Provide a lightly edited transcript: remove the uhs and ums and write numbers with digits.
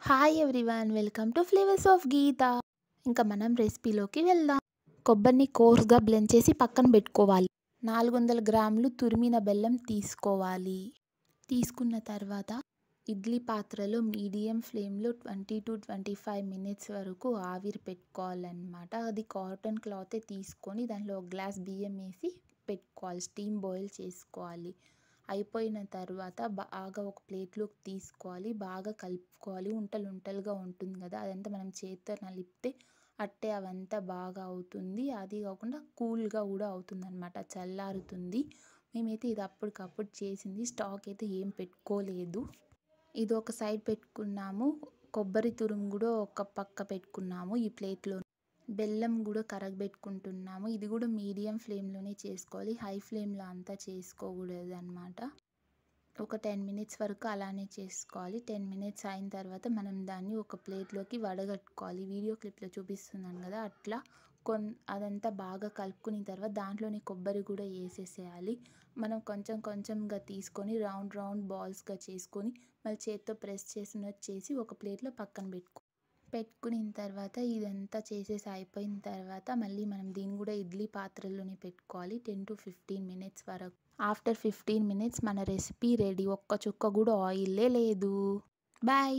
Hi everyone, welcome to flavours of Geeta. ఇంకా మనం రెసిపీలోకి వెళ్దాం. కొబ్బరిని కోర్స్గా బ్లెండ్ చేసి పక్కన పెట్టుకోవాలి. 400 గ్రాములు తురిమిన బెల్లం తీసుకోవాలి. తీసుకున్న తర్వాత ఇడ్లీ పాత్రలో మీడియం ఫ్లేమ్లో 20 to 25 మినిట్స్ వరకు ఆవిరి పెట్టుకోవాలన్నమాట. అది కాటన్ క్లాత్ తీసుకొని దానిలో ఒక గ్లాస్ బియ్యం వేసి పెట్టుకోవాలి. స్టీమ్ బాయిల్ చేసుకోవాలి. అయిపోయిన తర్వాత బాగా ఒక ప్లేట్లోకి తీసుకోవాలి. బాగా కలుపుకోవాలి. ఉంటలు ఉంటలుగా ఉంటుంది కదా, అదంతా మనం చేత్తో నలిపితే అట్టే అవంతా బాగా అవుతుంది. అది కాకుండా కూల్గా కూడా అవుతుంది అనమాట, చల్లారుతుంది. మేమైతే ఇది అప్పటికప్పుడు చేసింది, స్టాక్ అయితే ఏం పెట్టుకోలేదు. ఇది ఒక సైడ్ పెట్టుకున్నాము. కొబ్బరి తురుము కూడా ఒక పక్క పెట్టుకున్నాము. ఈ ప్లేట్లో బెల్లం కూడా కరగబెట్టుకుంటున్నాము. ఇది కూడా మీడియం ఫ్లేమ్లోనే చేసుకోవాలి, హై ఫ్లేమ్లో అంతా చేసుకోకూడదు అనమాట. ఒక 10 మినిట్స్ వరకు అలానే చేసుకోవాలి. 10 మినిట్స్ అయిన తర్వాత మనం దాన్ని ఒక ప్లేట్లోకి వడగట్టుకోవాలి. వీడియో క్లిప్లో చూపిస్తున్నాను కదా, అట్లా అదంతా బాగా కలుపుకున్న తర్వాత దాంట్లోనే కొబ్బరి కూడా వేసేసేయాలి. మనం కొంచెం కొంచెంగా తీసుకొని రౌండ్ రౌండ్ బాల్స్గా చేసుకొని మళ్ళీ చేత్తో ప్రెస్ చేసినట్టు చేసి ఒక ప్లేట్లో పక్కన పెట్టుకున్న తర్వాత ఇదంతా చేసేసి అయిపోయిన తర్వాత మళ్ళీ మనం దీన్ని కూడా ఇడ్లీ పాత్రలోనే పెట్టుకోవాలి 10 to 15 మినిట్స్ వరకు. ఆఫ్టర్ 15 మినిట్స్ మన రెసిపీ రెడీ. ఒక్క చుక్క కూడా ఆయిలే లేదు. బాయ్.